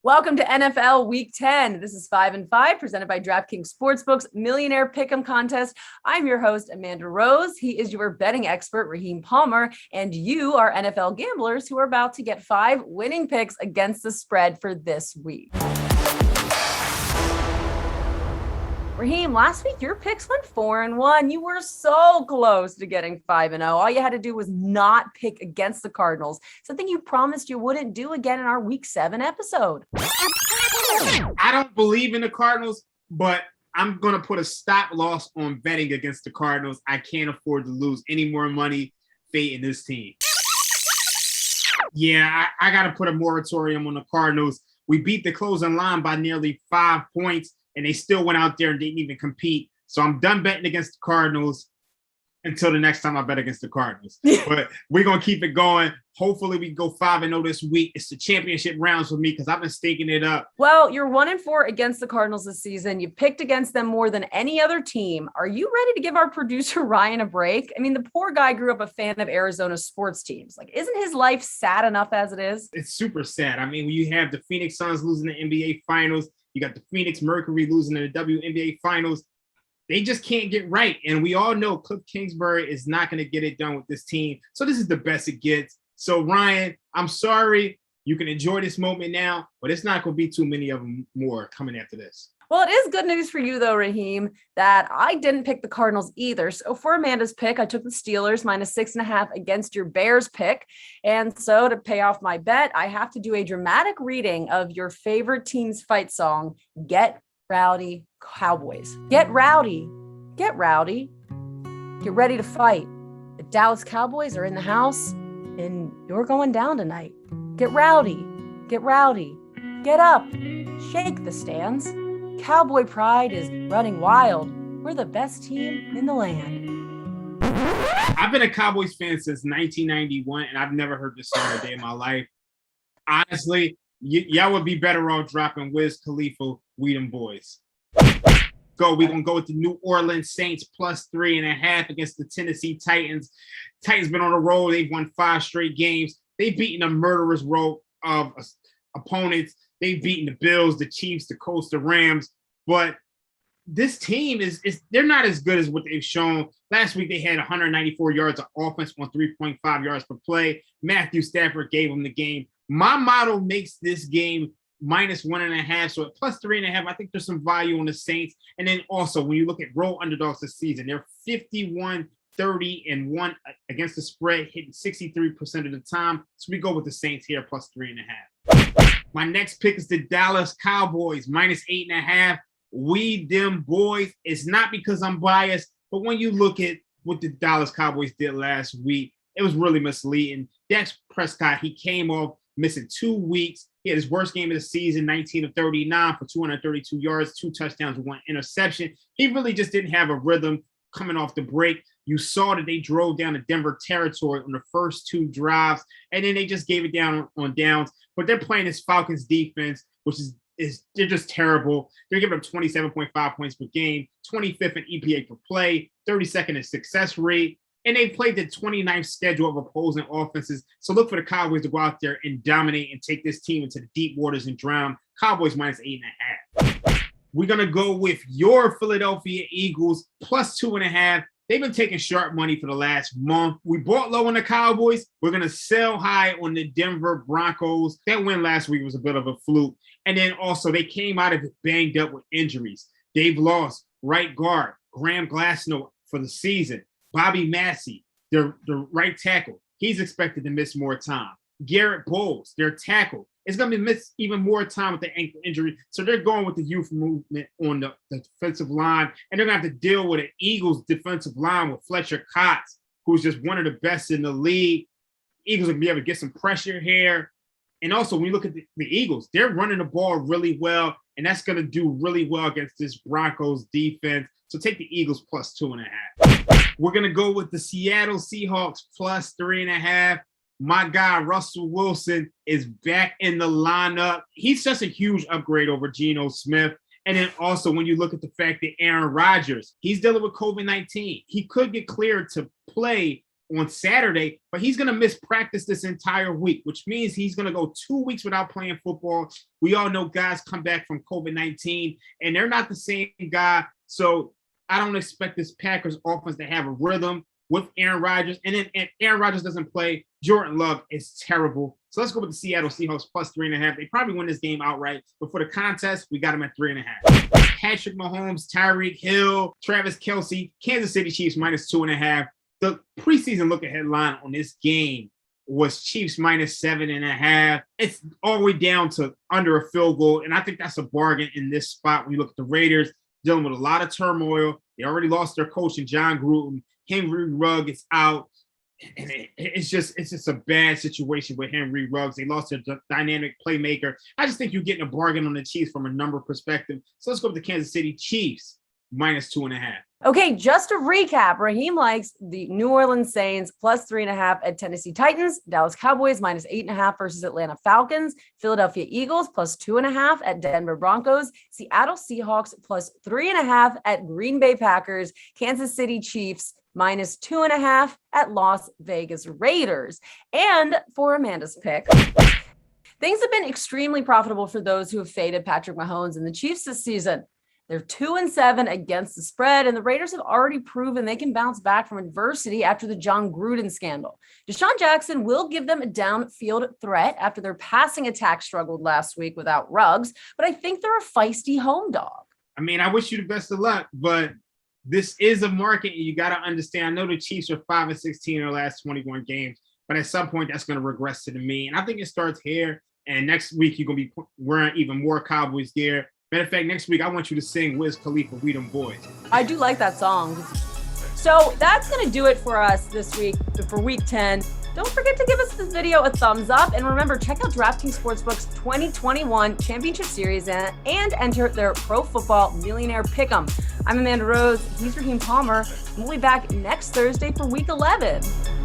Welcome to NFL Week 10. This is 5 and 5 presented by DraftKings Sportsbook's Millionaire Pick'em Contest. I'm your host, Amanda Rose. He is your betting expert, Raheem Palmer, and you are NFL gamblers who are about to get 5 winning picks against the spread for this week. Raheem, last week your picks went 4-1. You were so close to getting 5-0. All you had to do was not pick against the Cardinals, something you promised you wouldn't do again in our Week 7 episode. I don't believe in the Cardinals, but I'm going to put a stop loss on betting against the Cardinals. I can't afford to lose any more money fading this team. Yeah, I got to put a moratorium on the Cardinals. We beat the closing line by nearly 5 points. And they still went out there and didn't even compete. So I'm done betting against the Cardinals until the next time I bet against the Cardinals. But we're going to keep it going. Hopefully we go 5-0 this week. It's the championship rounds for me because I've been staking it up. Well, you're 1-4 against the Cardinals this season. You picked against them more than any other team. Are you ready to give our producer Ryan a break? I mean, the poor guy grew up a fan of Arizona sports teams. Like, isn't his life sad enough as it is? It's super sad. I mean, when you have the Phoenix Suns losing the NBA Finals, you got the Phoenix Mercury losing in the WNBA Finals. They just can't get right. And we all know Cliff Kingsbury is not going to get it done with this team. So this is the best it gets. So, Ryan, I'm sorry. You can enjoy this moment now, but it's not going to be too many of them more coming after this. Well, it is good news for you, though, Raheem, that I didn't pick the Cardinals either. So for Amanda's pick, I took the Steelers -6.5 against your Bears pick. And so to pay off my bet, I have to do a dramatic reading of your favorite team's fight song, Get Rowdy Cowboys. Get rowdy. Get rowdy. Get ready to fight. The Dallas Cowboys are in the house, and you're going down tonight. Get rowdy. Get rowdy. Get up. Shake the stands. Cowboy pride is running wild. We're the best team in the land. I've been a Cowboys fan since 1991, and I've never heard this song a day in my life. Honestly, y'all would be better off dropping Wiz Khalifa, We Them Boys. We're going to go with the New Orleans Saints +3.5 against the Tennessee Titans. Titans been on a roll. They've won 5 straight games. They've beaten a murderous row of opponents. They've beaten the Bills, the Chiefs, the Colts, the Rams. But this team is they're not as good as what they've shown. Last week, they had 194 yards of offense on 3.5 yards per play. Matthew Stafford gave them the game. My model makes this game -1.5. So at +3.5, I think there's some value on the Saints. And then also, when you look at road underdogs this season, they're 51-30-1 against the spread, hitting 63% of the time. So we go with the Saints here, +3.5. My next pick is the Dallas Cowboys, -8.5. We them boys. It's not because I'm biased, but when you look at what the Dallas Cowboys did last week, it was really misleading. Dak Prescott, he came off missing 2 weeks. He had his worst game of the season, 19 of 39 for 232 yards, 2 touchdowns, 1 interception. He really just didn't have a rhythm coming off the break. You saw that they drove down to Denver territory on the first 2 drives, and then they just gave it down on downs. But they're playing this Falcons defense, which is they're just terrible. They're giving up 27.5 points per game, 25th in EPA per play, 32nd in success rate, and they played the 29th schedule of opposing offenses. So look for the Cowboys to go out there and dominate and take this team into the deep waters and drown. Cowboys -8.5. We're going to go with your Philadelphia Eagles +2.5. They've been taking sharp money for the last month. We bought low on the Cowboys. We're going to sell high on the Denver Broncos. That win last week was a bit of a fluke. And then also they came out of it banged up with injuries. They've lost right guard, Graham Glasnow for the season. Bobby Massey, the right tackle, he's expected to miss more time. Garrett Bowles, their tackle, is going to miss even more time with the ankle injury. So they're going with the youth movement on the defensive line. And they're going to have to deal with an Eagles defensive line with Fletcher Cox, who's just one of the best in the league. Eagles will be able to get some pressure here. And also, when you look at the Eagles, they're running the ball really well, and that's going to do really well against this Broncos defense. So take the Eagles +2.5. We're going to go with the Seattle Seahawks +3.5. My guy, Russell Wilson, is back in the lineup. He's just a huge upgrade over Geno Smith. And then also, when you look at the fact that Aaron Rodgers, he's dealing with COVID-19. He could get cleared to play on Saturday, but he's going to miss practice this entire week, which means he's going to go 2 weeks without playing football. We all know guys come back from COVID-19 and they're not the same guy. So I don't expect this Packers offense to have a rhythm with Aaron Rodgers. And then if Aaron Rodgers doesn't play, Jordan Love is terrible. So let's go with the Seattle Seahawks plus 3.5. They probably win this game outright, but for the contest, we got them at 3.5. Patrick Mahomes, Tyreek Hill, Travis Kelce, Kansas City Chiefs minus 2.5. The preseason look-ahead line on this game was Chiefs minus 7.5. It's all the way down to under a field goal, and I think that's a bargain in this spot when you look at the Raiders dealing with a lot of turmoil. They already lost their coach in John Gruden. Henry Ruggs is out, and it's just a bad situation with Henry Ruggs. They lost their dynamic playmaker. I just think you're getting a bargain on the Chiefs from a number perspective. So let's go with the Kansas City Chiefs minus 2.5. Okay, just to recap, Raheem likes the New Orleans Saints plus 3.5 at Tennessee Titans, Dallas Cowboys minus 8.5 versus Atlanta Falcons, Philadelphia Eagles plus 2.5 at Denver Broncos, Seattle Seahawks plus 3.5 at Green Bay Packers, Kansas City Chiefs minus 2.5 at Las Vegas Raiders. And for Amanda's pick, things have been extremely profitable for those who have faded Patrick Mahomes and the Chiefs this season. They're 2-7 against the spread, and the Raiders have already proven they can bounce back from adversity after the John Gruden scandal. Deshaun Jackson will give them a downfield threat after their passing attack struggled last week without Ruggs, but I think they're a feisty home dog. I mean, I wish you the best of luck, but this is a market, and you got to understand. I know the Chiefs are 5-16 in their last 21 games, but at some point that's going to regress to the mean. I think it starts here, and next week you're going to be wearing even more Cowboys gear. Matter of fact, next week, I want you to sing Wiz Khalifa, We Them Boys. I do like that song. So that's going to do it for us this week for week 10. Don't forget to give us this video a thumbs up. And remember, check out DraftKings Sportsbook's 2021 Championship Series and enter their Pro Football Millionaire Pick'em. I'm Amanda Rose. He's Raheem Palmer. We'll be back next Thursday for week 11.